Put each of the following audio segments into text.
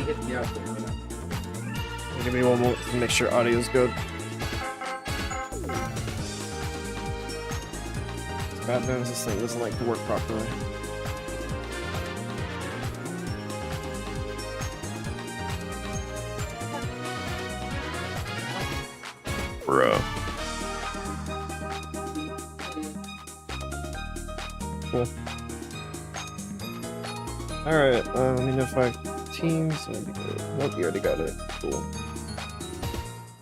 Give me one moment to make sure audio is good. Bad news, this thing doesn't like to work properly. Bruh. Cool. Alright, let me notify teams. Nope, you already got it. Cool.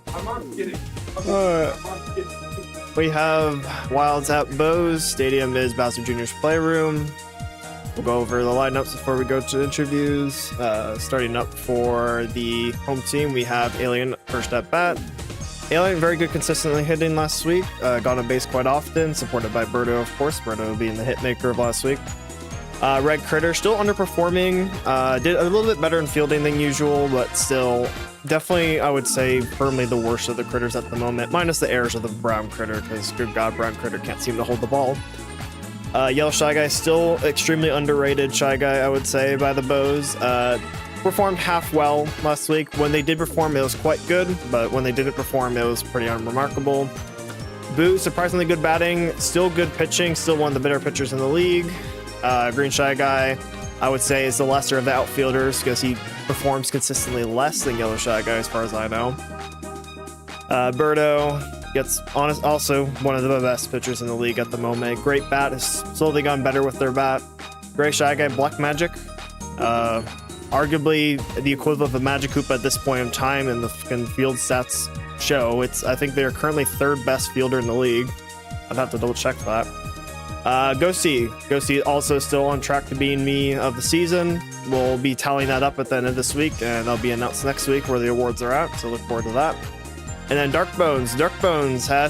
I'm not kidding. Alright. We have Wilds at Bose. Stadium is Bowser Jr.'s Playroom. We'll go over the lineups before we go to interviews. Starting up for the home team, we have Alien first at bat. Alien very good consistently hitting last week. Got on base quite often, supported by Birdo, of course. Birdo being the hit maker of last week. Red Critter still underperforming. Did a little bit better in fielding than usual, but still definitely, I would say, firmly the worst of the critters at the moment, minus the errors of the Brown Critter, because good God, Brown Critter can't seem to hold the ball. Yellow Shy Guy still extremely underrated Shy Guy, I would say, by the Bows. Performed half well last week. When they did perform, it was quite good, but when they didn't perform, it was pretty unremarkable. Boo, surprisingly good batting, still good pitching, still one of the better pitchers in the league. Green Shy Guy, I would say, is the lesser of the outfielders because he performs consistently less than Yellow Shy Guy, as far as I know. Birdo gets also one of the best pitchers in the league at the moment. Great bat, has slowly gotten better with their bat. Gray Shy Guy, Black Magic. Arguably the equivalent of a Magic Koopa at this point in time, and the field stats show. I think they're currently third best fielder in the league. I'd have to double check that. Ghosty also still on track to being me of the season. We'll be tallying that up at the end of this week, and they'll be announced next week where the awards are at, so look forward to that. And then Dark Bones,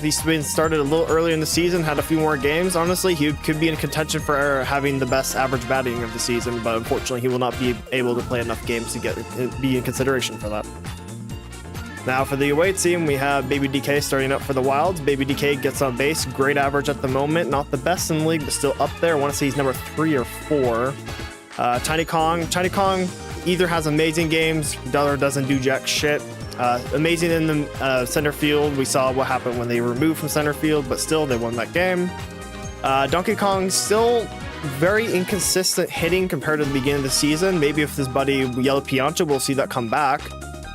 he's been started a little early in the season, had a few more games. Honestly, he could be in contention for having the best average batting of the season, but unfortunately he will not be able to play enough games to be in consideration for that. Now for the away team, we have Baby DK starting up for the Wilds. Baby DK gets on base, great average at the moment, not the best in the league, but still up there. I want to say he's number 3 or 4. Tiny Kong either has amazing games, or doesn't do jack shit. Amazing in the center field. We saw what happened when they were removed from center field, but still they won that game. Donkey Kong still very inconsistent hitting compared to the beginning of the season. Maybe if his buddy Yellow Piancha, we'll see that come back,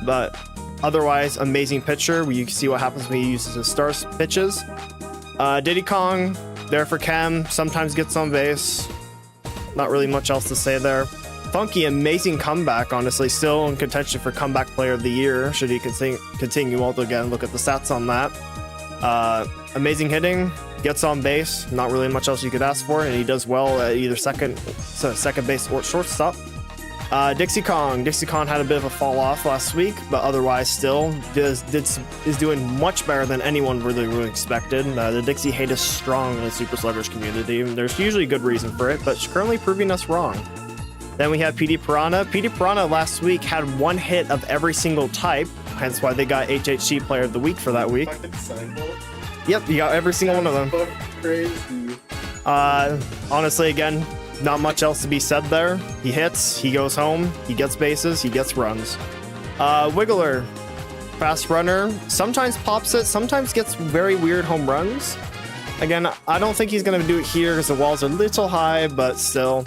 but otherwise, amazing pitcher. You can see what happens when he uses his star pitches. Diddy Kong, there for Chem, sometimes gets on base. Not really much else to say there. Funky, amazing comeback, honestly. Still in contention for comeback player of the year, should he continue. Although, again, look at the stats on that. Amazing hitting, gets on base. Not really much else you could ask for, and he does well at either second base or shortstop. Dixie Kong had a bit of a fall off last week, but otherwise still is doing much better than anyone really expected. The Dixie hate is strong in the Super Sluggers community, and there's usually a good reason for it, but it's currently proving us wrong. Then we have PD Piranha. PD Piranha last week had one hit of every single type, hence why they got HHC Player of the Week for that week. Yep, you got every single one of them. Crazy. Honestly, again, not much else to be said there. He hits, he goes home, he gets bases, he gets runs. Wiggler, fast runner, sometimes pops it, sometimes gets very weird home runs. Again, I don't think he's going to do it here because the walls are a little high, but still,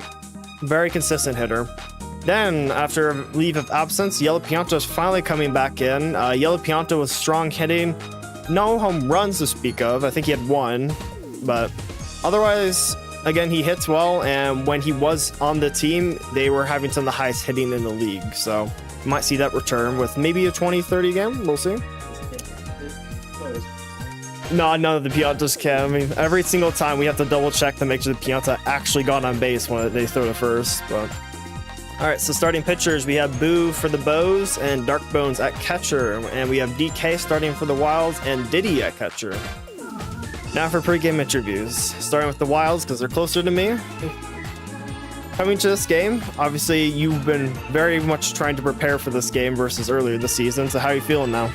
very consistent hitter. Then, after a leave of absence, Yellow Pianto is finally coming back in. Yellow Pianto was strong hitting, no home runs to speak of. I think he had one, but otherwise, again, he hits well, and when he was on the team, they were having some of the highest hitting in the league, so you might see that return with maybe a 20-30 game. We'll see. No, none of the Piantas can. I mean, every single time we have to double check to make sure the Pianta actually got on base when they throw the first. But all right, so starting pitchers, we have Boo for the Bows and Dark Bones at catcher, and we have DK starting for the Wilds and Diddy at catcher. Now for pregame interviews, starting with the Wilds because they're closer to me. Coming to this game, obviously you've been very much trying to prepare for this game versus earlier this season. So how are you feeling now?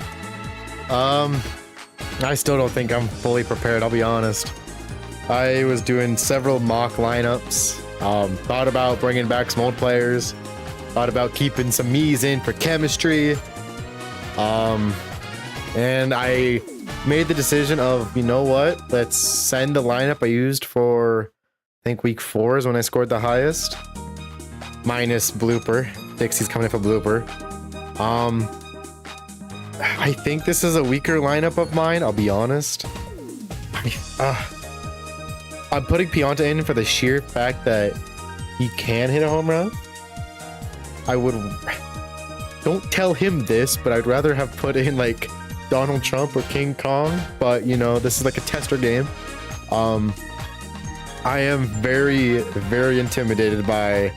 I still don't think I'm fully prepared, I'll be honest. I was doing several mock lineups, thought about bringing back some old players, Thought about keeping some Miis in for chemistry. And I made the decision of, you know what? Let's send the lineup I used for, I think week 4 is when I scored the highest. Minus blooper. Dixie's coming in for blooper. I think this is a weaker lineup of mine, I'll be honest. I'm putting Pianta in for the sheer fact that he can hit a home run. I would... Don't tell him this, but I'd rather have put in like Donald Trump or King Kong. But you know, this is like a tester game. I am very, very intimidated by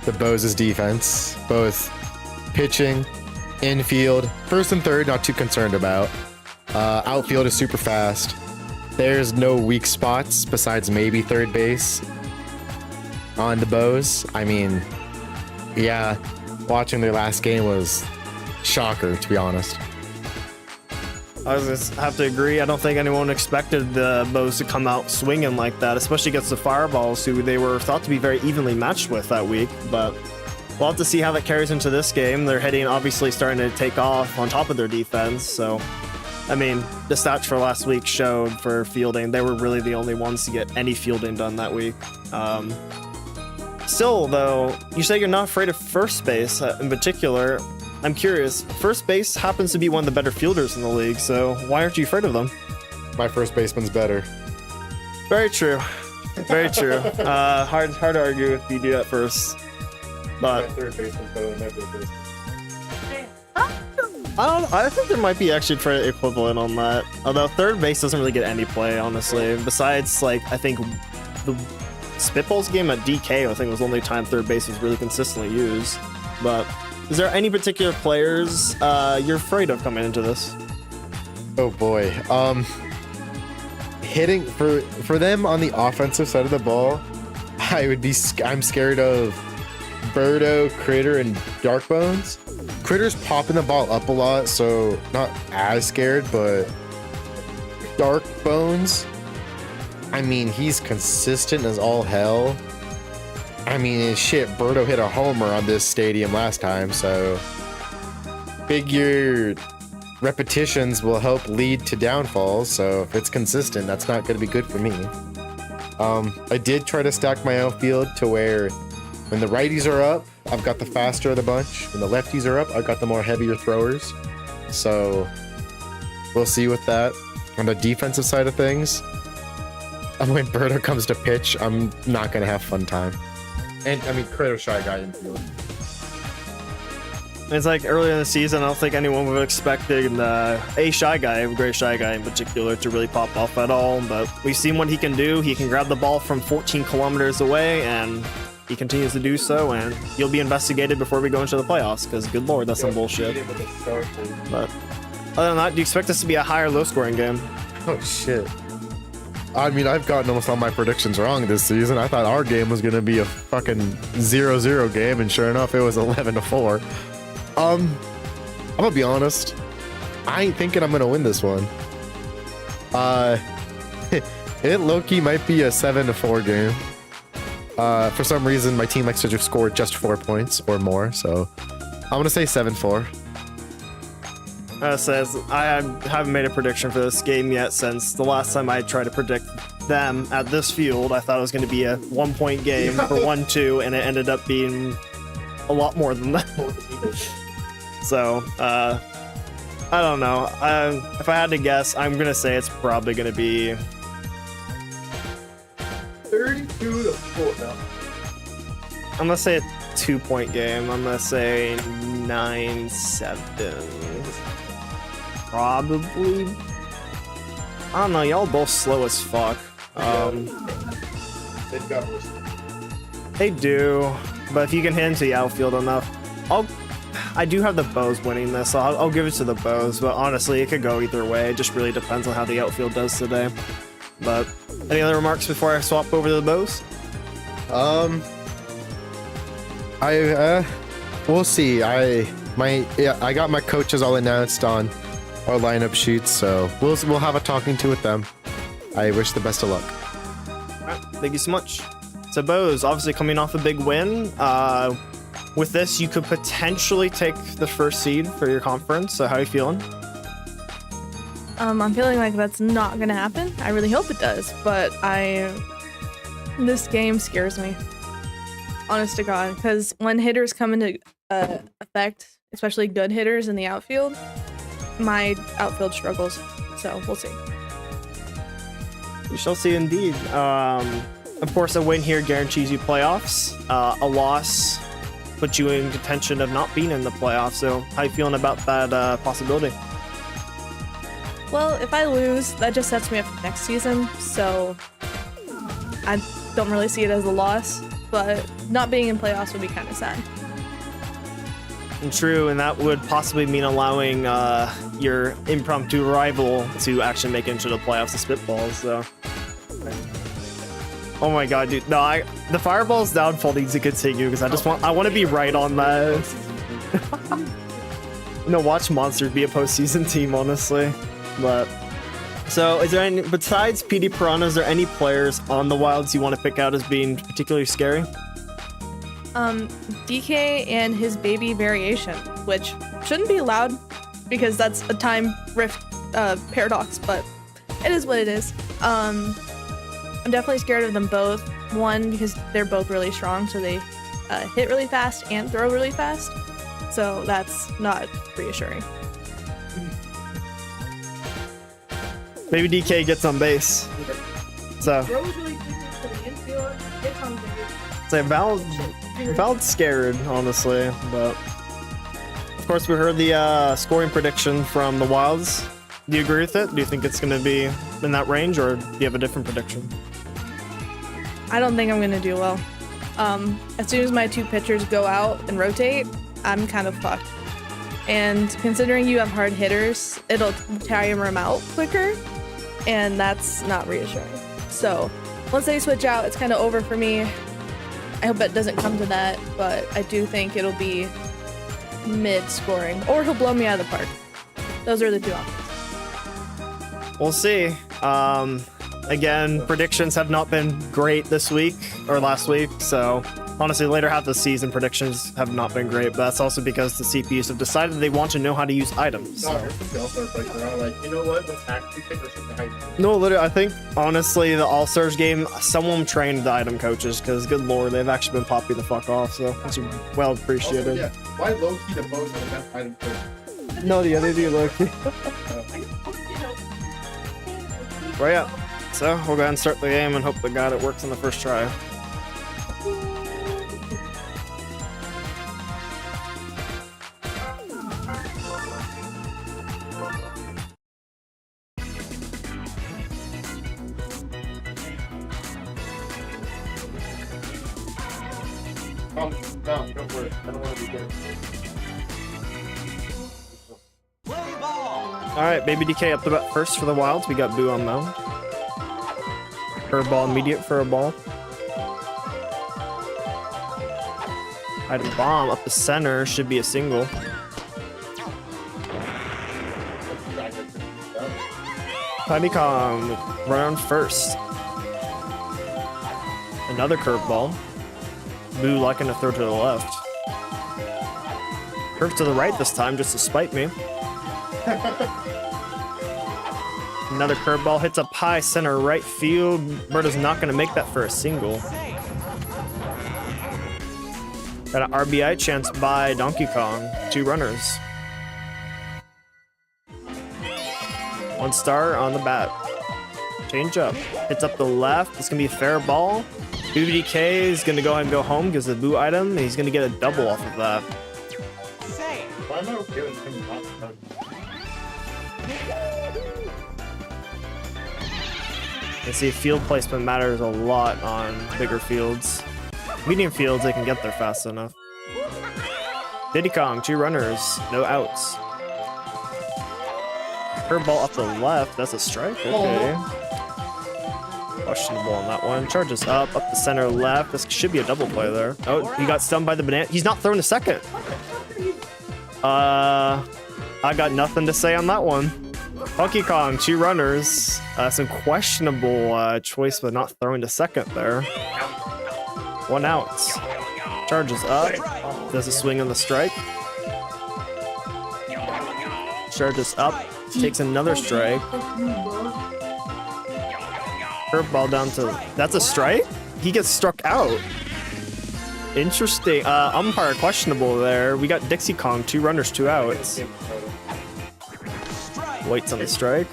the Bows' defense. Both pitching, infield, first and third, not too concerned about. Outfield is super fast. There's no weak spots besides maybe third base on the Bows. I mean, yeah, watching their last game was shocker, to be honest. I just have to agree. I don't think anyone expected the Bows to come out swinging like that, especially against the Fireballs, who they were thought to be very evenly matched with that week. But we'll have to see how that carries into this game. They're hitting, obviously starting to take off on top of their defense. So, I mean, the stats for last week showed for fielding, they were really the only ones to get any fielding done that week. Still, though, you say you're not afraid of first base in particular. I'm curious, first base happens to be one of the better fielders in the league, so why aren't you afraid of them? My first baseman's better. Very true. Very true. Hard to argue if you do that first. But third baseman's better than my first baseman. I think there might be actually pretty equivalent on that. Although third base doesn't really get any play, honestly. Besides, like, I think the Spitballs game at DK, I think was the only time third base was really consistently used. But is there any particular players you're afraid of coming into this? Oh boy. Hitting for them on the offensive side of the ball, I'm scared of Birdo, Critter, and Darkbones. Critter's popping the ball up a lot, so not as scared, but Darkbones, I mean, he's consistent as all hell. I mean, shit, Birdo hit a homer on this stadium last time, so figure repetitions will help lead to downfalls, so if it's consistent, that's not going to be good for me. I did try to stack my outfield to where when the righties are up, I've got the faster of the bunch. When the lefties are up, I've got the more heavier throwers. So we'll see with that. On the defensive side of things, when Birdo comes to pitch, I'm not going to have fun time. And, I mean, Critter Shy Guy infield. It's like earlier in the season, I don't think anyone would have expected a Shy Guy, a Great Shy Guy in particular, to really pop off at all. But we've seen what he can do. He can grab the ball from 14 kilometers away, and he continues to do so, and he'll be investigated before we go into the playoffs, because good lord, that's some bullshit. But other than that, do you expect this to be a high or low scoring game? Oh shit. I mean, I've gotten almost all my predictions wrong this season. I thought our game was gonna be a fucking 0-0 game, and sure enough, it was 11-4. I'm gonna be honest. I ain't thinking I'm gonna win this one. It low-key might be a 7-4 game. For some reason, my team likes to just score just 4 points or more, so I'm gonna say 7-4. Says I haven't made a prediction for this game yet since the last time I tried to predict them at this field. I thought it was going to be a 1-point game for 1-2, and it ended up being a lot more than that. So I don't know. If I had to guess, I'm gonna say it's probably gonna be 32-4 now. I'm gonna say a 2-point game. I'm gonna say 9-7. Probably. I don't know. Y'all both slow as fuck. They've got worse. They do, but if you can hit into the outfield enough, I do have the Bows winning this, so I'll give it to the Bows. But honestly, it could go either way. It just really depends on how the outfield does today. But any other remarks before I swap over to the Bows? We'll see. I got my coaches all announced on our lineup sheets, so we'll have a talking to with them. I wish the best of luck. All right, thank you so much. So Bows, obviously coming off a big win. with this, you could potentially take the first seed for your conference. So how are you feeling? I'm feeling like that's not gonna happen. I really hope it does, but this game scares me. Honest to God, because when hitters come into effect, especially good hitters in the outfield, my outfield struggles. So we'll see. We shall see indeed. Of course, a win here guarantees you playoffs. A loss puts you in contention of not being in the playoffs. So how you feeling about that possibility? Well, if I lose, that just sets me up for next season, so I don't really see it as a loss, but not being in playoffs would be kind of sad. And true, and that would possibly mean allowing your impromptu rival to actually make it into the playoffs of Spitballs, so. Oh my god, dude. No, the Fireball's downfall needs to continue because I want to be right on that. No, watch Monsters be a postseason team, honestly. But so is there any, besides PD Piranha, is there any players on the Wilds you want to pick out as being particularly scary? DK and his baby variation, which shouldn't be allowed because that's a time rift paradox, but it is what it is. I'm definitely scared of them both. One, because they're both really strong, so they hit really fast and throw really fast. So that's not reassuring. Maybe DK gets on base. So say Val's scared, honestly, but of course we heard the scoring prediction from the Wilds. Do you agree with it? Do you think it's going to be in that range, or do you have a different prediction? I don't think I'm gonna do well. As soon as my two pitchers go out and rotate, I'm kind of fucked. And considering you have hard hitters, it'll tire them out quicker, and that's not reassuring. So once they switch out, it's kind of over for me. I hope it doesn't come to that, but I do think it'll be mid-scoring, or he'll blow me out of the park. Those are the two options. We'll see. Again, predictions have not been great this week or last week, so honestly, later half of the season predictions have not been great, but that's also because the CPUs have decided they want to know how to use items. So. No, literally, I think, honestly, the All-Stars game, someone trained the item coaches, because, good lord, they've actually been popping the fuck off, so it's well appreciated. Also, yeah. Why low-key the bows are the best item coach? No, the other do low-key. Right up. So, we'll go ahead and start the game and hope to God it works on the first try. No, don't worry. I don't want to be good. Alright, Baby DK up the bat first for the Wilds. We got Boo on mound. Curveball immediate for a ball. Hide a bomb up the center. Should be a single. Tiny Kong run on first. Another curveball. Boo liking to throw to the left. Curve to the right this time just to spite me. Another curveball hits up high center right field. Berta's not going to make that for a single. Got an RBI chance by Donkey Kong. 2 runners. 1 star on the bat. Change up. Hits up the left. It's going to be a fair ball. BBDK is going to go ahead and go home because the Boo item. And he's going to get a double off of that. Why am I okay with him not done? You see, field placement matters a lot on bigger fields. Medium fields, they can get there fast enough. Diddy Kong, 2 runners, no outs. Curveball up the left, that's a strike, okay. Questionable on that one. Charges up the center left. This should be a double play there. Oh, he got stunned by the banana. He's not throwing to second. I got nothing to say on that one. Donkey Kong, 2 runners. Some questionable choice with not throwing to second there. 1 out. Charges up. Does a swing on the strike. Charges up, takes another strike. Curveball down to, that's a strike? He gets struck out. Interesting. Umpire questionable there. We got Dixie Kong, 2 runners, 2 outs. Waits on the strike.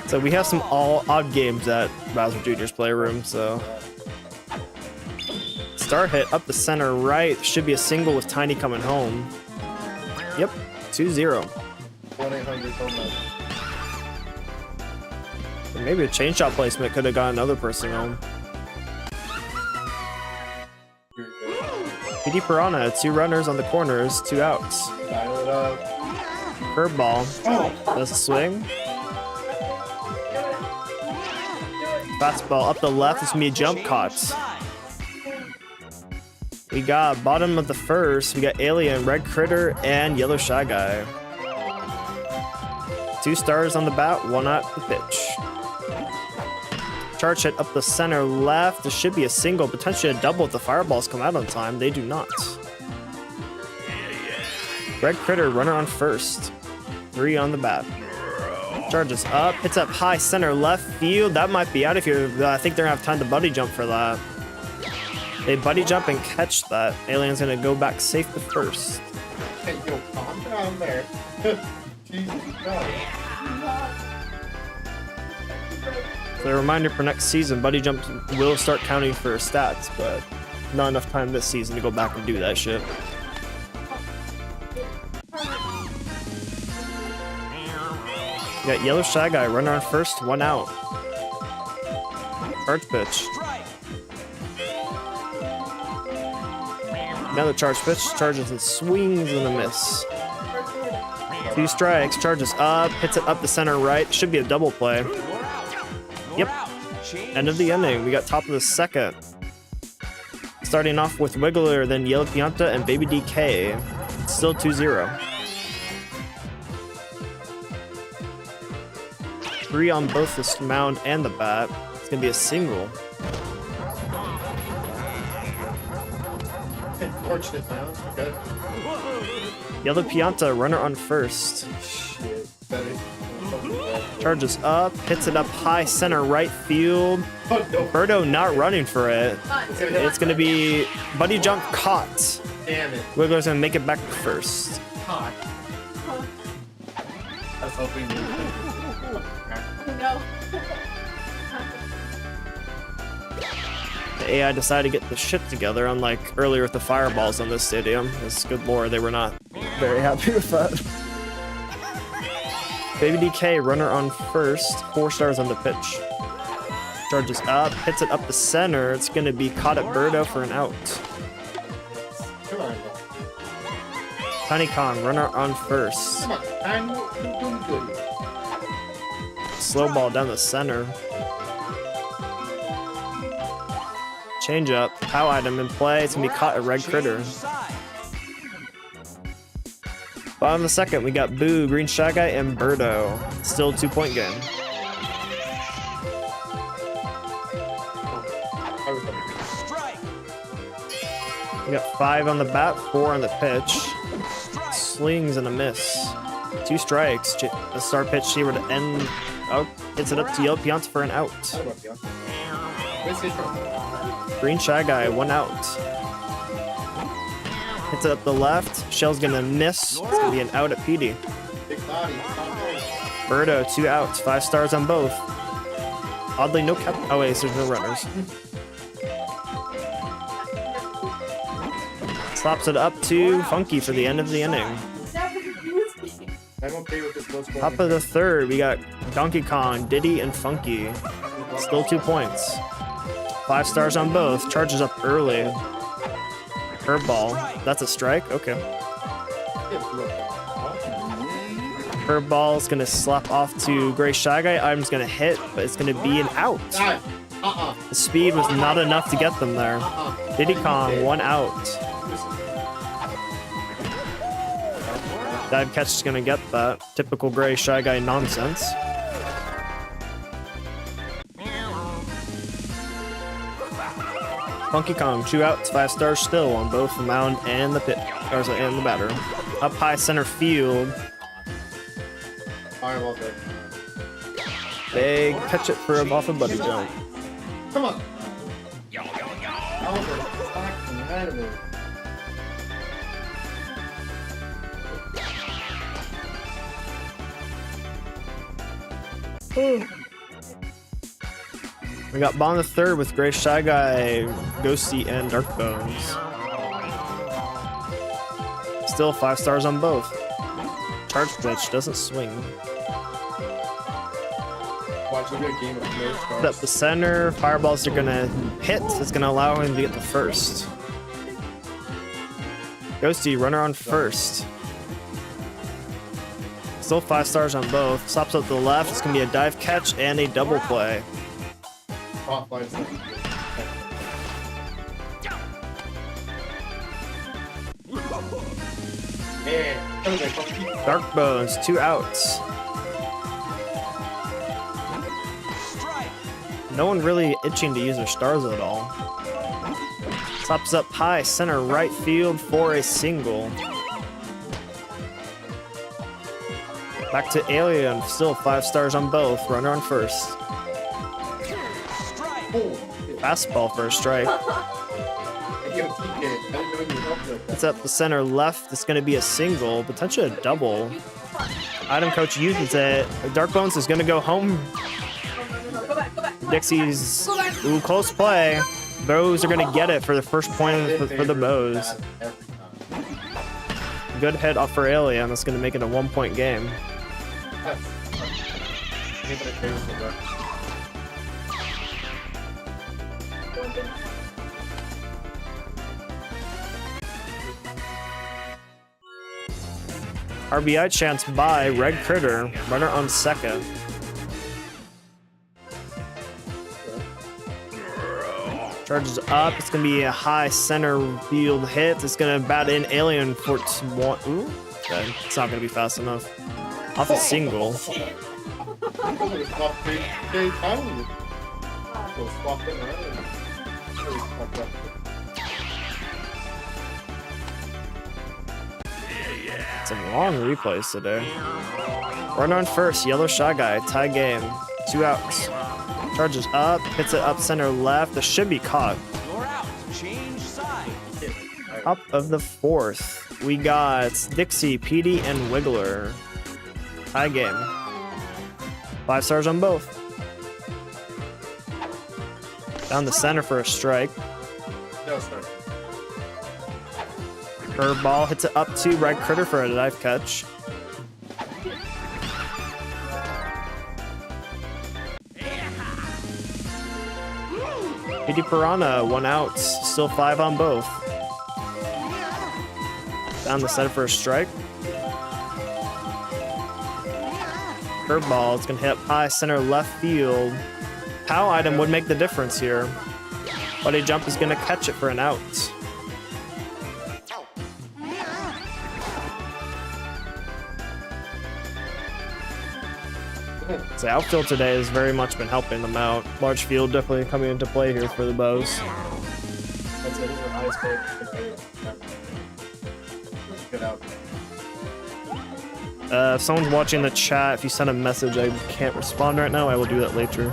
So we have some all odd games at Bowser Jr.'s Playroom, so. Start hit up the center right. Should be a single with Tiny coming home. Yep, 2-0. 1-800 home run. Maybe a chain shot placement could have got another person home. PD Piranha, 2 runners on the corners, 2 outs. Dial it up. Curveball. Does a swing. Fastball up the left. It's gonna be a jump caught. We got bottom of the first. We got Alien, Red Critter, and Yellow Shy Guy. 2 stars on the bat, 1 at the pitch. Charge hit up the center left. This should be a single, potentially a double if the fireballs come out on time. They do not. Red Critter, runner on first. 3 on the bat. Charges up, hits up high center left field. That might be out if you're. I think they're gonna have time to buddy jump for that. They buddy jump and catch that. Alien's gonna go back safe to first. Hey, yo, calm down there. Jesus Christ. So a reminder for next season, buddy jumps will start counting for stats, but not enough time this season to go back and do that shit. You got Yellow Shy Guy, runner on first, 1 out. Charge pitch. Another charge pitch, charges and swings and a miss. 2 strikes, charges up, hits it up the center right. Should be a double play. Yep. End of the inning. We got top of the second. Starting off with Wiggler, then Yellow Pianta, and Baby DK. It's still 2-0. 3 on both the mound and the bat. It's gonna be a single. Fortunate mound. Okay. Yellow Pianta, runner on first. Shit. Better. Charges up, hits it up high center right field. Oh, no. Birdo not running for it. It's gonna be buddy jump caught. Damn it. Wiggler's gonna make it back to first. Hot. I was hoping you No. The AI decided to get the shit together, unlike earlier with the fireballs on this stadium. It's good lord, they were not very happy with that. Baby DK, runner on first, 4 stars on the pitch. Charges up, hits it up the center. It's gonna be caught at Birdo for an out. Come on. Tiny Kong, runner on first. Come on. I'm doing good. Slow ball down the center. Change up, pow item in play. It's gonna be caught at Red Critter. Bottom of the second, we got Boo, Green Shy Guy, and Birdo. Still 2-point game. We got 5 on the bat, 4 on the pitch. Slings and a miss. 2 strikes. The star pitch here to end. Oh, hits it up to Yellow Pianta for an out. Green Shy Guy, 1 out. Hits it up the left. Shell's gonna miss. It's gonna be an out at PD. Birdo, 2 outs. 5 stars on both. Oddly, no cap. Oh wait, there's no runners. Slaps it up to Funky for the end of the inning. I'm okay with this low score. Top of the third, we got Donkey Kong, Diddy, and Funky. Still 2 points. 5 stars on both. Charges up early. Curveball. That's a strike? Okay. Curveball is going to slap off to Gray Shy Guy. Item's going to hit, but it's going to be an out. The speed was not enough to get them there. Diddy Kong, 1 out. Dive catch is going to get that. Typical Gray Shy Guy nonsense. Funky Kong, 2 outs, 5 stars still on both the mound and the pit, or sorry, and the batter. Up high center field. Fireball good. They catch it for off a buddy jump. Come on. Albert, back from the head of it. Ooh. We got Bond the third with Gray Shy Guy, Ghosty, and Dark Bones. Still 5 stars on both. Charge pitch doesn't swing. Watch, look at a game of no Up stars. the center, fireballs are gonna hit. It's gonna allow him to get the first. Ghosty, runner on first. Still 5 stars on both. Stops up the left. It's gonna be a dive catch and a double play. Top line stuff. Yeah. Okay, funky. Dark Bones, 2 outs. No one really itching to use their stars at all. Stops up high, center right field for a single. Back to Alien, still 5 stars on both. Runner on first. Oh, Fastball for a strike. I give a TK. I didn't know you helped like that. It's up the center left. It's going to be a single, potentially a double. Item coach uses it. Dark Bones is going to go home. Dixie's ooh, close play. Bows are going to get it for the first point for the Bows. Every time. Good hit off for Alien. That's going to make it a 1-point game. Give it a taste of that. RBI chance by Red Critter. Runner on second. Charges up. It's going to be a high center field hit. It's going to bat in Alien for 1. Ooh, okay. It's not going to be fast enough. Off a single. Probably swap big time. So swap it around. Really fucked up. Some long replays today. Runner on first. Yellow Shy Guy. Tie game. 2 outs. Charges up. Hits it up center left. This should be caught. You're out. Change side. Top of the 4th, we got Dixie, PD, and Wiggler. Tie game. 5 stars on both. Down the center for a strike. No, sir. Curveball hits it up to Red Critter for a dive catch. PD Piranha, 1 out. Still 5 on both. Down the center for a strike. Curveball, it's gonna hit up high center left field. Pow item would make the difference here. Buddy Jump is gonna catch it for an out. So outfield today has very much been helping them out. Large field definitely coming into play here for the Bows. That's it. This is the highest score. Good out. If someone's watching the chat, if you send a message, I can't respond right now. I will do that later.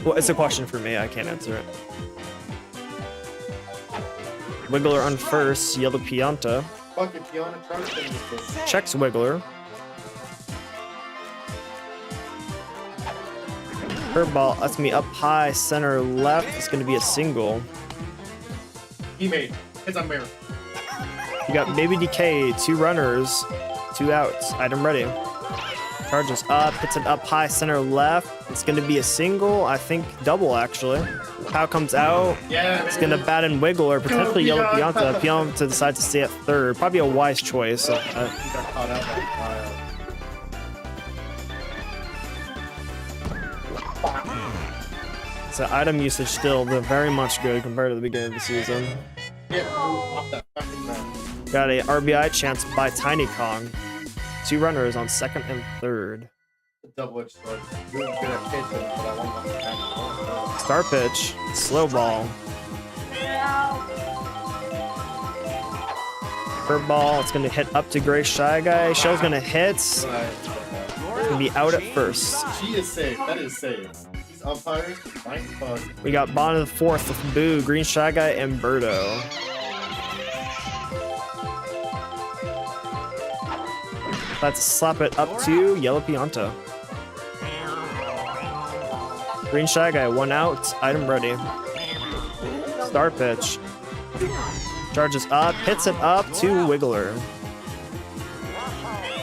Well, it's a question for me. I can't answer it. Wiggler on first. Yellow Pianta. Fucking Fiona Charlton with this. Checks Wiggler. Curveball. That's gonna be up high, center left. It's gonna be a single. He made. It's on mirror. You got Baby DK, 2 runners, 2 outs. Item ready. Charges up, hits it up high, center left. It's gonna be a single, I think double actually. Pow comes out. Yeah, It's gonna bat in Wiggle or potentially Yellow Pianta. Pianta decides to stay at third. Probably a wise choice. He got caught out by Kyle. So item usage still very much good compared to the beginning of the season. Yeah, off that fucking man. Got a RBI chance by Tiny Kong. 2 runners on second and third. Double-edged sword. Really good at pitching, but I want to attack. Star pitch. Slow ball. Curveball. It's gonna hit up to Gray Shy Guy. Shell's gonna hit. It's gonna be out at first. She is safe. That is safe. These umpires, mind fuck. We got bottom of the fourth with Boo, Green Shy Guy, and Birdo. Let's slap it up to Yellow Pianta. Green Shy Guy, 1 out, item ready. Star pitch. Charges up, hits it up to Wiggler.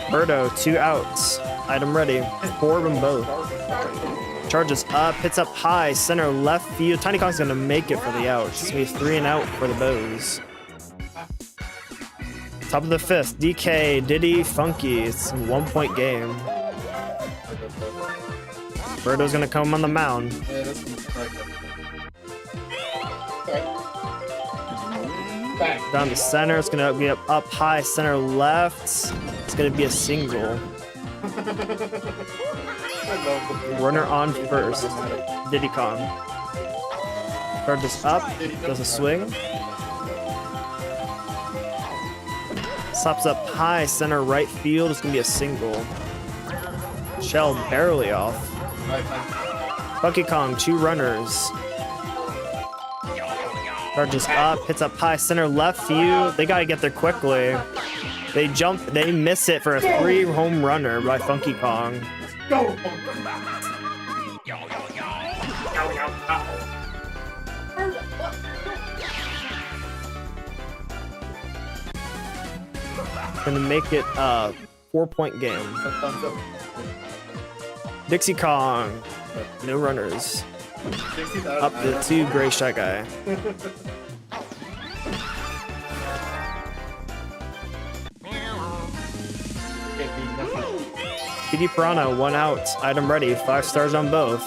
Birdo, 2 outs, item ready. 4 of them both. Charges up, hits up high, center left field. Tiny Kong's gonna make it for the out. It's gonna be 3 and out for the Bows. Top of the 5th, DK, Diddy, Funky. It's a 1-point game. Birdo's gonna come on the mound. Yeah, this one's right. Back. Down the center, it's gonna be up high, center left. It's gonna be a single. Runner on first. Diddy Kong. Charges up, does a swing. Slaps up high, center right field. It's gonna be a single. Shell barely off. Funky Kong, 2 runners. Charges up, hits up high, center left field. They gotta get there quickly. They jump, they miss it for a 3 home runner by Funky Kong. Go! Gonna make it a 4-point game. Thumbs up. Dixie Kong, no runners. 60,000 Up the 2 Gray Shy Guy. PD Piranha, 1 out, item ready, 5 stars on both.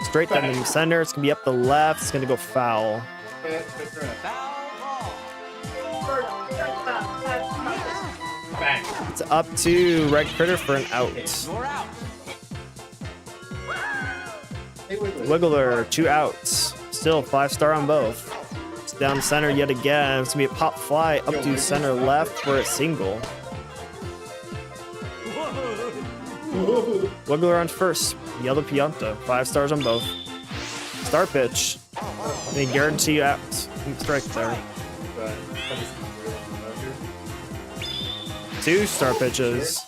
Straight down in the center, it's gonna be up the left, it's gonna go foul. It's up to Red Critter for an out. You're out. Wiggler, 2 outs. Still 5-star on both. It's down the center yet again. It's gonna be a pop fly up to center left for a single. Wiggler on first. Yellow Pianta, 5 stars on both. Star pitch. They guarantee you out. Strike there. 2 star pitches.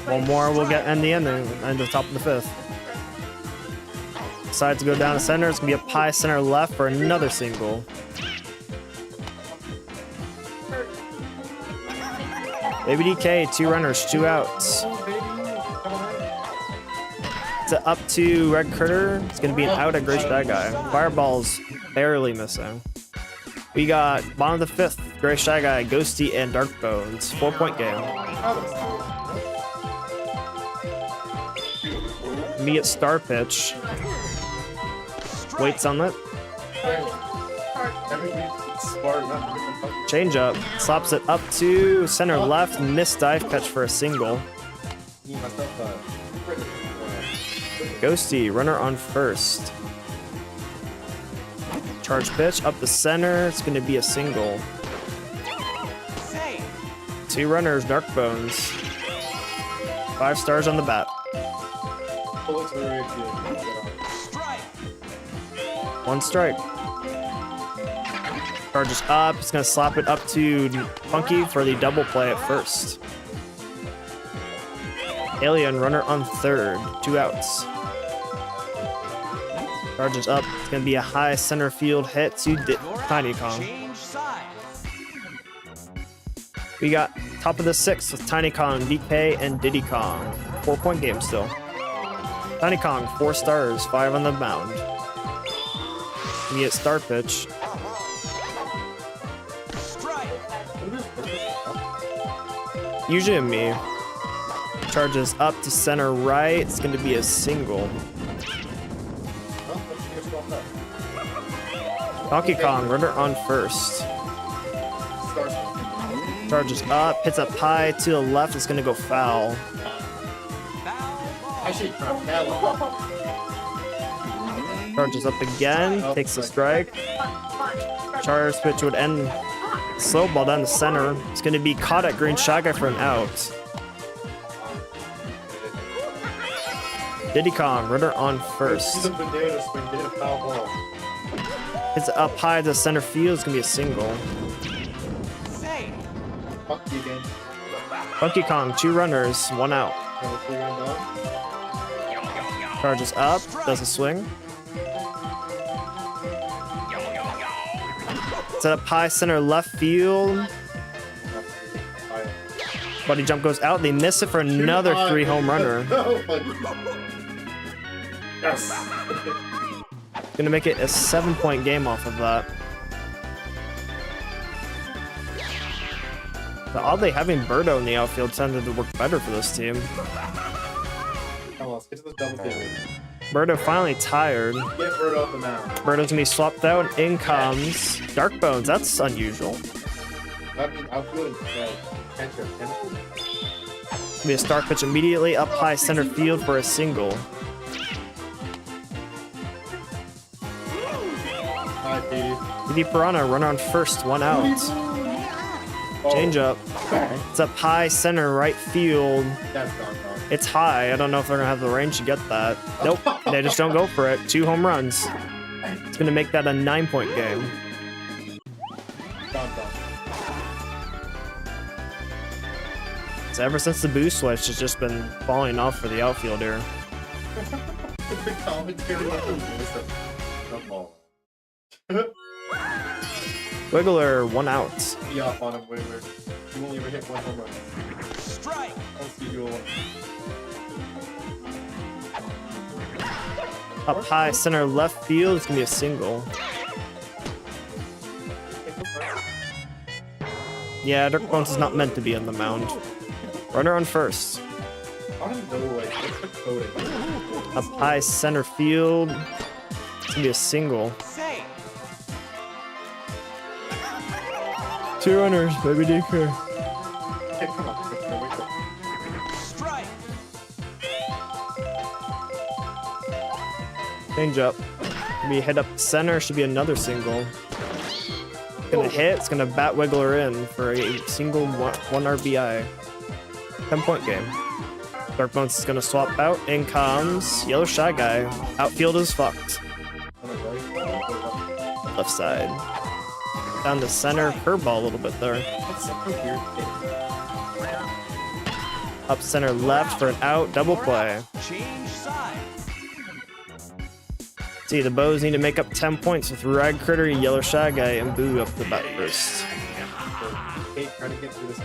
1 more we'll get in the ending and the top of the 5th. Decides to go down the center. It's gonna be a high center left for another single. Baby DK, 2 runners, 2 outs. It's up to Red Critter. It's gonna be an out at Gray Shy Guy. Fireball's barely missing. We got bottom of the 5th, Gray Shy Guy, Ghosty, and Dark Bones. 4-point game. Immediate star pitch. Waits on it. Change up. Slaps it up to center left. Missed dive catch for a single. Ghosty, runner on first. Charge pitch up the center. It's going to be a single. 2 runners, Dark Bones. 5 stars on the bat. Strike. 1 strike. Charges up. It's going to slap it up to Funky for the double play at first. Alien, runner on third. 2 outs. Charges up. It's going to be a high center field hit to Tiny Kong. Change sides. We got top of the 6th with Tiny Kong, DK, and Diddy Kong. 4-point game still. Tiny Kong, 4 stars, 5 on the mound. We get star pitch. Strike. Usually a me. Charges up to center right. It's going to be a single. Donkey Kong, runner on first. Charges up, hits up high to the left. It's going to go foul. Actually, crap. Hell. Charges up again, takes a strike. Charge pitch would end slow ball down the center. It's going to be caught at green shy guy for an out. Diddy Kong, runner on first. He's a banana swing, get a foul ball. It's up high to center field. It's going to be a single. Safe. Fuck you again. Funky Kong, 2 runners, 1 out. Another 3-run dog. Charges up, does a swing. It's up high center left field. Buddy jump goes out. They miss it for another 3 home runner. Yes. Gonna make it a 7-point game off of that. But oddly, having Birdo in the outfield tended to work better for this team. Come on, let's get to the double digits. Birdo finally tired. Get Bird off the mound. Birdo's gonna be swapped out. In comes Dark Bones. That's unusual. That means outfield and catcher. Be a start pitch immediately up high center field for a single. Hi, Petey. Didi Piranha, runner on first, 1 out. Oh, Change up. It's up high center right field. That's gone. It's high. I don't know if they're gonna have the range to get that. Nope. They just don't go for it. 2 home runs. It's gonna make that a 9-point game. Gone. So ever since the boost switch, it's just been falling off for the outfield here. The commentary was the ball. Wiggler, 1 out. Be off on him, Wiggler. You won't even hit 1 home run. Strike. I'll see you all. Up high center left field. It's gonna be a single. Yeah, Dark Bones is not meant to be on the mound. Runner on first. I don't even know, like, what's the coding? Up high center field. It's gonna be a single. Safe. 2 runners, baby DK. Hey, come on. Wake up. Strike. Change up. Be hit up center. Should be another single. Gonna hit. It's gonna bat Wiggler in for a single 1 RBI. 10-point game. Dark Bones is gonna swap out. In comes Yellow Shy Guy. Outfield is fucked. On the right. Left side. Down the center. Curveball a little bit there. That's such a weird thing. Up center left for an out. Double play. Change sides. See, the Bows need to make up 10 points with Rag Critter, Yellow Shy Guy, and Boo up the bat first. Kate, trying to get through this.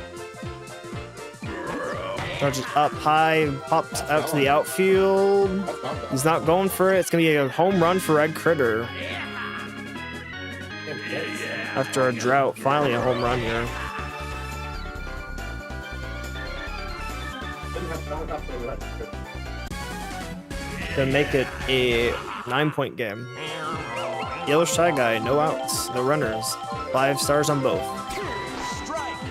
Charges up high, pops out to the outfield. That's not bad. He's not going for it. It's gonna be a home run for Red Critter. After a drought, finally a home run here. Didn't have no enough for that. To make it a 9-point game. Yellow Shy Guy, no outs, no runners. 5 stars on both. Strike.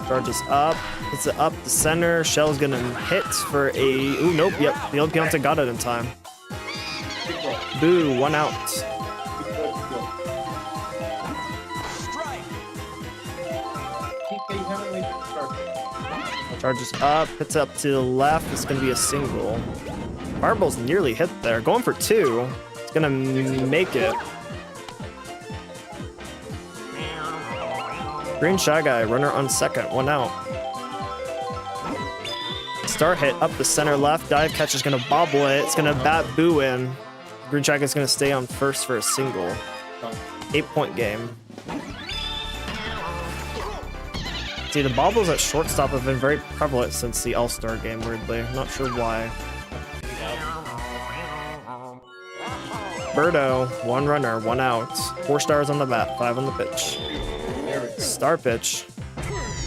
Charges up, hits it up the center. Shell's gonna hit for a. Ooh, nope, yep. The old Pianta got it in time. Boo, 1 out. Strike. TK, you haven't made the start. Charges up, hits up to the left. It's gonna be a single. Marble's nearly hit there. Going for 2. It's gonna make it. Green Shy Guy, runner on second, 1 out. Star hit up the center left. Dive catcher's gonna bobble it. It's gonna bat Boo in. Green Shy Guy's gonna stay on first for a single. 8-point game. See, the bobbles at shortstop have been very prevalent since the All-Star game, weirdly. Not sure why. Birdo, 1 runner, 1 out. 4 stars on the bat, 5 on the pitch. Star pitch.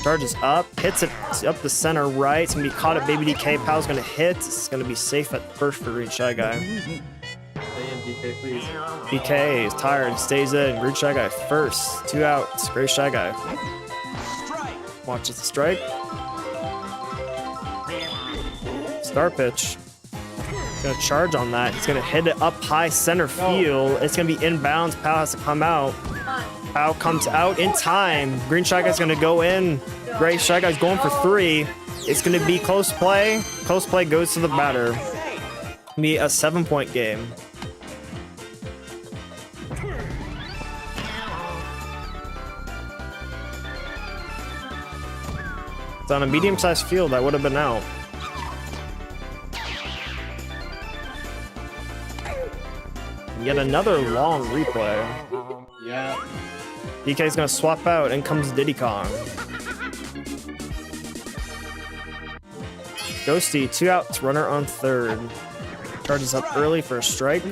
Charges up, hits it up the center right. It's gonna be caught at Baby DK. Powell's gonna hit. It's gonna be safe at first for Green Shy Guy. Stay in, DK, please. DK is tired, stays in. Green Shy Guy first. 2 outs. Gray Shy Guy. Strike. Watches the strike. Star pitch. Gonna charge on that. He's gonna hit it up high center field. It's gonna be inbounds. Pal has to come out. Pal comes out in time. Green Shy Guy's gonna go in. Gray Shy Guy's going for 3. It's gonna be close play. Close play goes to the batter. Be a 7-point game. It's on a medium-sized field. That would have been out. Yet another long replay. Yeah. DK's gonna swap out, and comes Diddy Kong. Ghosty, 2 outs, runner on third. Charges up early for a strike.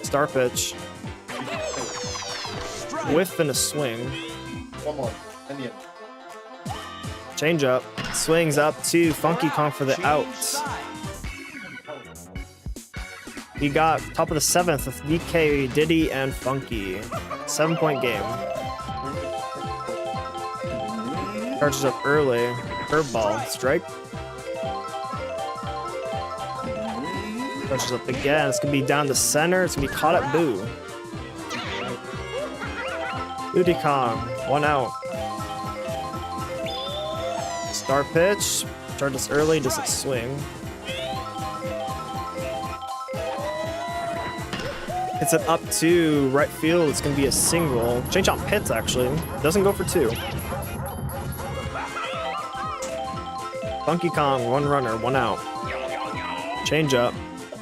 Star pitch. Whiff and a swing. One more. And the Change up. Swings up to Funky Kong for the Change out. side. We got top of the 7th with DK, Diddy, and Funky. 7-point game. Charges up early. Curveball. Strike. Charges up again. It's going to be down the center. It's going to be caught at Boo. Diddy Kong. 1 out. Star pitch. Charges early. Doesn't swing. Hits it up to right field. It's going to be a single. Change on Pitts, actually. Doesn't go for 2. Funky Kong, 1 runner, 1 out. Change up.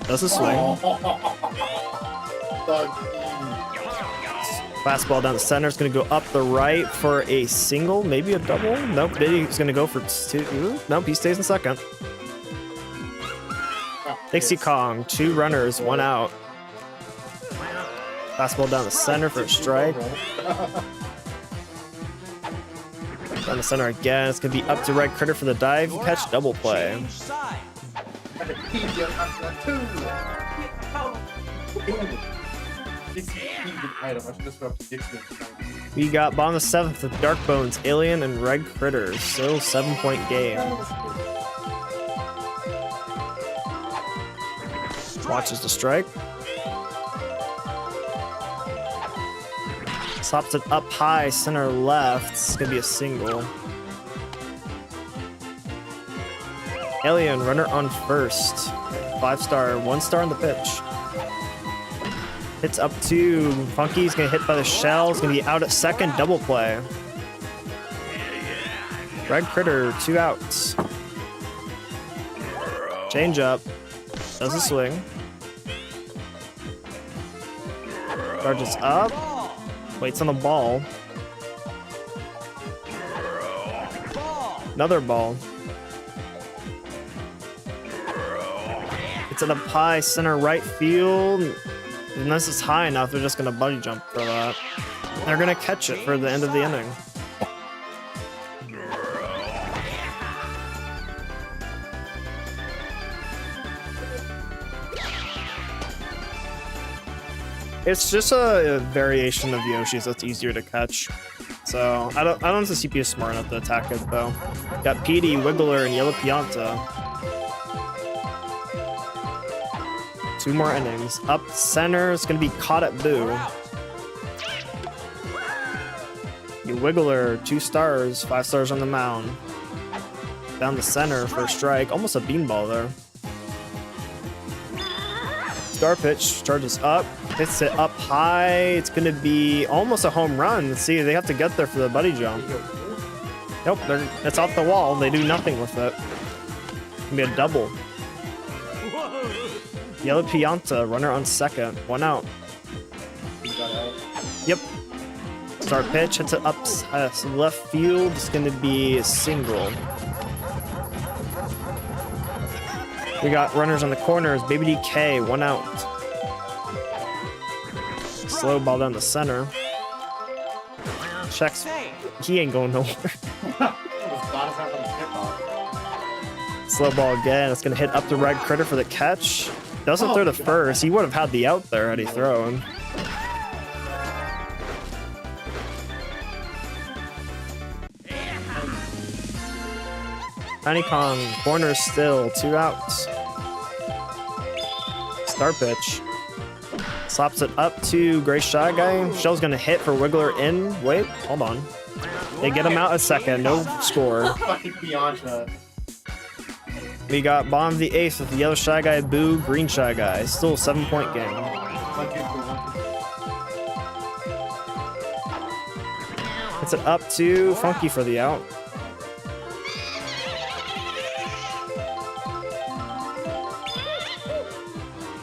Does a swing. Fastball down the center. It's going to go up the right for a single, maybe a double. Nope, Diddy's going to go for 2. Nope, he stays in second. Dixie Kong, 2 runners, 1 out. Fastball down the center for a strike. Down the center again. It's going to be up to right critter for the dive. Catch, double play. Change side. We got bottom of the 7th with Dark Bones, Alien, and Red Critters. Still 7-point game. Watches the strike. Stops it up high, center left. It's gonna be a single. Alien, runner on first. 5-star, 1 star on the pitch. Hits up to Funky. He's gonna hit by the shell. It's gonna be out at second, double play. Red Critter, 2 outs. Change up. Does a swing. Charges up. Waits on the ball. Another ball. It's in a high center right field. Unless it's high enough, they're just gonna buddy jump for that. They're gonna catch it for the end of the inning. It's just a variation of Yoshi's that's easier to catch. So I don't know if the CPU is smart enough to attack it though. Got PD, Wiggler, and Yellow Pianta. 2 more innings. Up center, it's gonna be caught at Boo. You Wiggler, 2 stars, 5 stars on the mound. Down the center for a strike, almost a beanball there. Star pitch, charges up, hits it up high. It's gonna be almost a home run. Let's see, they have to get there for the buddy jump. Nope, it's off the wall. They do nothing with it. It's gonna be a double. Yellow Pianta, runner on second, 1 out. Yep. Star pitch, hits it up left field. It's gonna be a single. We got runners on the corners. Baby DK, 1 out. Slow ball down the center. Checks. He ain't going nowhere. Slow ball again. It's gonna hit up the right critter for the catch. Doesn't throw to first. He would have had the out there had he thrown. Tiny Kong, corner still, 2 outs. Star pitch. Slaps it up to Gray Shy Guy. Shell's gonna hit for Wiggler in. Wait, hold on. They get him out a second, no score. Fucking Pianta. We got bottom of the 8th with the yellow Shy Guy, Boo, green Shy Guy. Still a 7-point game. Hits it up to Funky for the out.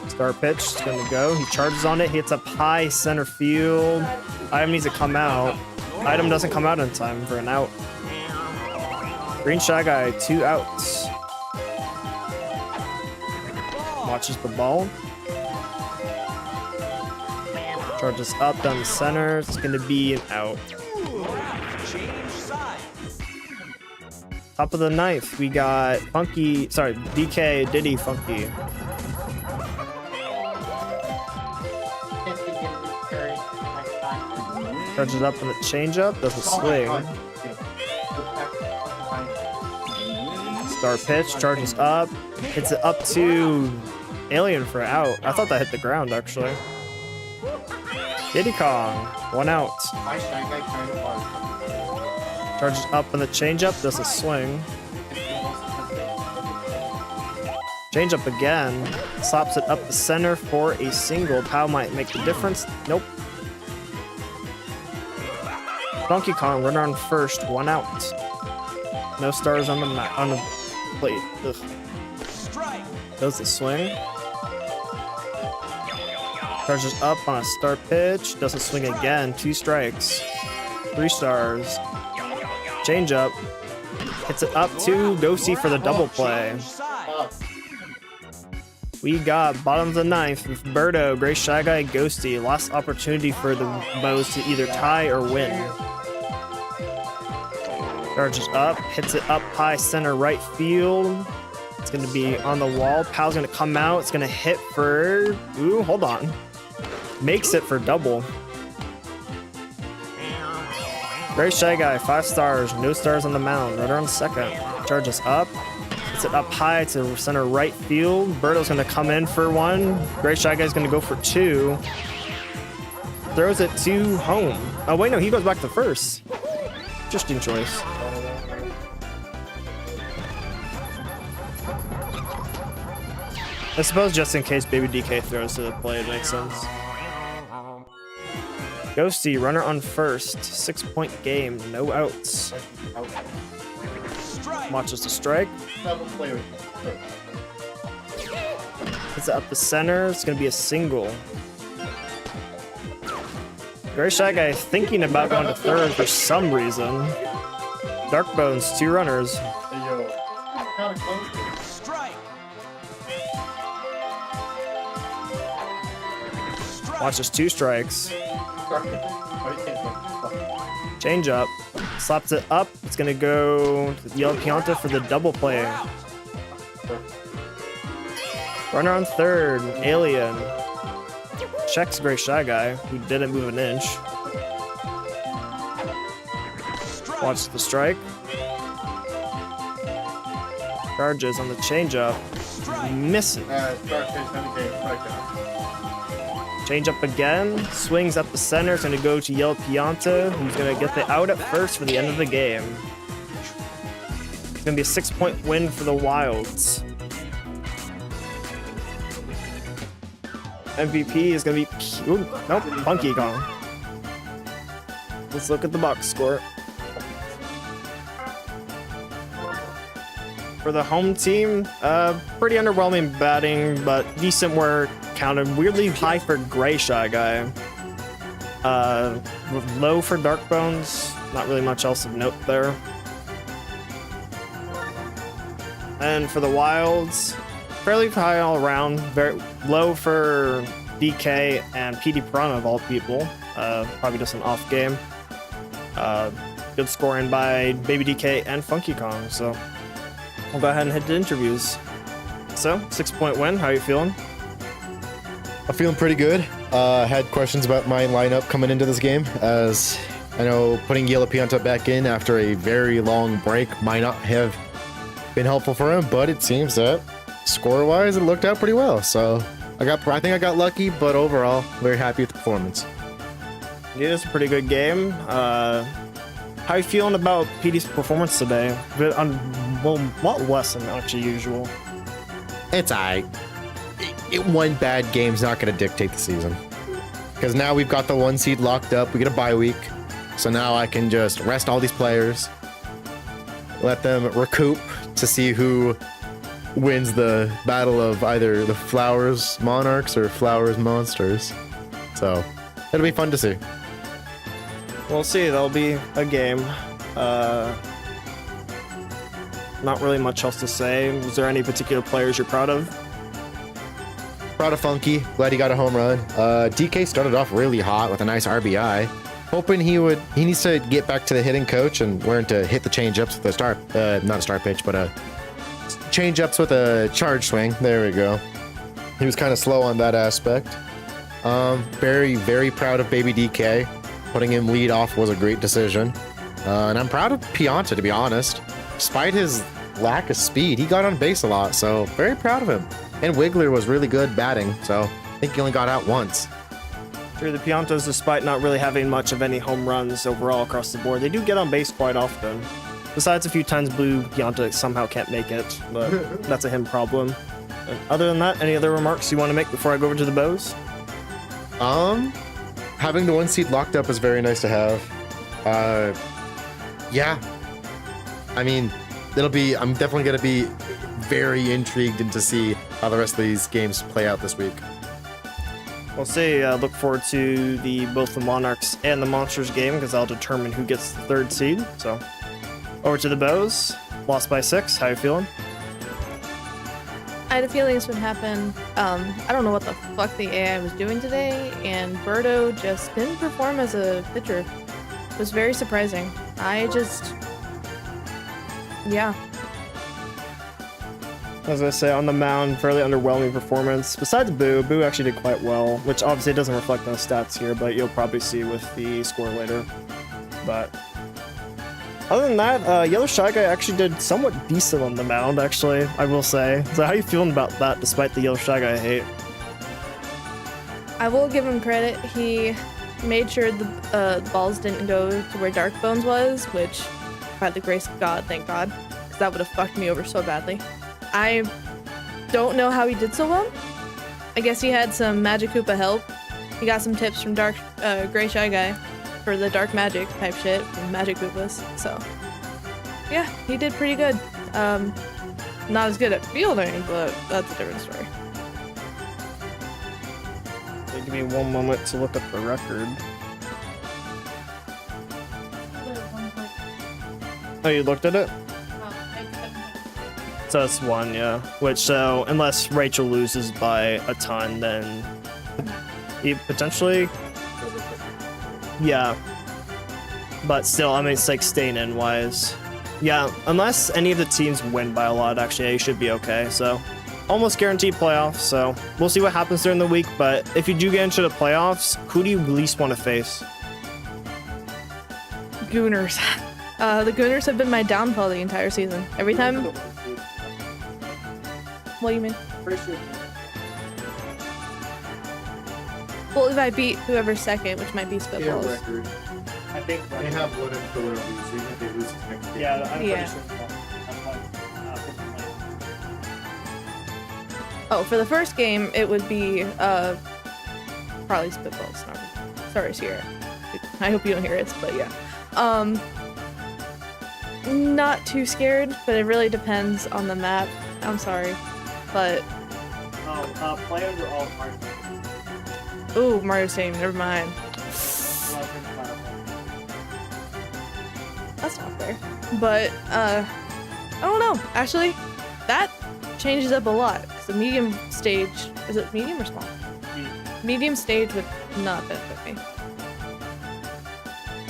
Start pitch, it's gonna go. He charges on it, hits up high center field. Item needs to come out. Item doesn't come out in time for an out. Green Shy Guy, 2 outs. Watches the ball. Charges up down the center. It's gonna be an out. Change sides. Top of the 9th, we got Funky, sorry, DK, Diddy, Funky. Charges up in the changeup, doesn't swing. Star pitch, charges up, hits it up to Alien for out. I thought that hit the ground actually. Diddy Kong, 1 out. Charges up in the changeup, doesn't swing. Changeup again, slaps it up the center for a single. Pow might make the difference. Nope. Donkey Kong, runner on first, 1 out. No stars on the plate. Ugh. Strike. Does the swing. Charges up on a start pitch. Doesn't swing again. 2 strikes. 3 stars. Change up. Hits it up to Ghosty for the double play. Change sides. We got bottom of the 9th with Birdo, Gray Shy Guy, Ghosty. Last opportunity for the Bows to either tie or win. Charges up, hits it up high center right field. It's gonna be on the wall. Pal's gonna come out. It's gonna hit for, ooh, hold on. Makes it for double. Gray Shy Guy, 5 stars, no stars on the mound. Runner on second. Charges up. Hits it up high to center right field. Birdo's gonna come in for 1. Gray Shy Guy's gonna go for 2. Throws it to home. Oh wait, no, he goes back to first. Interesting choice. I suppose just in case Baby DK throws to the plate, it makes sense. Ghosty, runner on first. 6-point game, no outs. Strike. Watches the strike. Hits it up the center. It's gonna be a single. Gray Shy Guy thinking about going to third for some reason. Dark Bones, 2 runners. Strike. Watches 2 strikes. Change up. Slaps it up. It's gonna go to Yellow Pianta for the double play. Runner on third. Alien. Checks Gray Shy Guy, who didn't move an inch. Watch the strike. Charges on the changeup. Missing. Change up again. Swings up the center. It's going to go to Yellow Pianta, who's going to get the out at first for the end of the game. It's going to be a 6-point win for the Wilds. MVP is going to be... Ooh, nope, Funky Kong. Let's look at the box score. For the home team, pretty underwhelming batting, but decent work. Counted weirdly high for Gray Shy Guy. Low for Dark Bones. Not really much else of note there. And for the Wilds, fairly high all around. Very low for DK and PD Piranha of all people. Probably just an off game. Good scoring by Baby DK and Funky Kong. So we'll go ahead and head to interviews. So 6-point win. How are you feeling? I'm feeling pretty good. Had questions about my lineup coming into this game, as I know putting Yellow Pianta back in after a very long break might not have been helpful for him, but it seems that score-wise, it looked out pretty well. So I think I got lucky, but overall, very happy with the performance. Yeah, it's a pretty good game. How you feeling about PD's performance today? Well, a lot less than actually usual. It's alright. One bad game's not going to dictate the season. Because now we've got the 1 seed locked up. We get a bye week. So now I can just rest all these players. Let them recoup to see who wins the battle of either the Flowers Monarchs or Flowers Monsters. So it'll be fun to see. We'll see. That'll be a game. Not really much else to say. Was there any particular players you're proud of? Proud of Funky. Glad he got a home run. DK started off really hot with a nice RBI. Hoping he needs to get back to the hitting coach and learn to hit the change-ups with not a start pitch, but change-ups with a charge swing. There we go. He was kind of slow on that aspect. Very, very proud of Baby DK. Putting him lead off was a great decision. And I'm proud of Pianta, to be honest. Despite his lack of speed, he got on base a lot, so very proud of him. And Wiggler was really good batting, so I think he only got out once. Sure, the Piantas, despite not really having much of any home runs overall across the board, they do get on base quite often. Besides a few times Blue Pianta somehow can't make it, but that's a him problem. And other than that, any other remarks you want to make before I go over to the Bows? Having the 1 seed locked up is very nice to have. Yeah. I mean, I'm definitely going to be very intrigued to see how the rest of these games play out this week. We'll see. Look forward to both the Monarchs and the Monsters game because I'll determine who gets the 3rd seed. So, over to the Bows. Lost by 6. How you feeling? I had a feeling this would happen. I don't know what the fuck the AI was doing today, and Birdo just didn't perform as a pitcher. It was very surprising. Yeah. As I say, on the mound, fairly underwhelming performance. Besides Boo, Boo actually did quite well, which obviously doesn't reflect on the stats here, but you'll probably see with the score later. But other than that, Yellow Shy Guy actually did somewhat decent on the mound, actually, I will say. So how are you feeling about that, despite the Yellow Shy Guy hate? I will give him credit. He made sure the balls didn't go to where Dark Bones was, which, by the grace of God, thank God, because that would have fucked me over so badly. I don't know how he did so well. I guess he had some Magic Koopa help. He got some tips from Gray Shy Guy for the dark magic type shit from Magic Koopas. So, yeah, he did pretty good. Not as good at fielding, but that's a different story. So give me one moment to look up the record. Oh, you looked at it? So it's 1, yeah. Which, so, unless Rachel loses by a ton, then he potentially... Yeah. But still, I mean, it's like staying in wise. Yeah, unless any of the teams win by a lot, actually, you should be okay. So, almost guaranteed playoffs, so we'll see what happens during the week. But if you do get into the playoffs, who do you least want to face? Gooners. The Gooners have been my downfall the entire season. Every time... What do you mean? Well, if I beat whoever's second, which might be Yeah, Spitballs. record. I think They have one in Philadelphia, so even if they lose this next game. Yeah, I'm Yeah. pretty sure. Oh, for the first game, it would be probably Spitballs. Sorry, Sierra. I hope you don't hear it, but yeah. Not too scared, but it really depends on the map. I'm sorry, but Players are all hard. ooh, Mario Stadium. Never mind. That's not fair. But I don't know. Actually, that changes up a lot. 'Cause the medium stage, is it medium or small? Medium stage would not benefit me.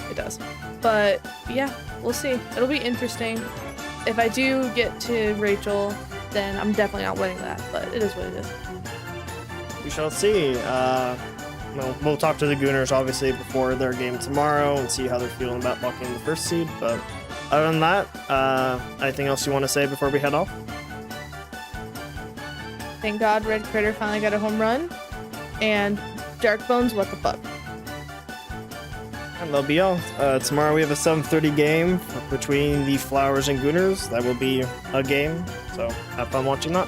It does. But yeah, we'll see. It'll be interesting. If I do get to Rachel, then I'm definitely not winning that. But it is what it is. We shall see. We'll talk to the Gooners obviously before their game tomorrow and see how they're feeling about locking in the 1st seed. But Other than that, anything else you want to say before we head off? Thank God Red Critter finally got a home run. And Dark Bones, what the fuck? And that'll be all. Tomorrow we have a 7:30 game between the Flowers and Gooners. That will be a game, so have fun watching that.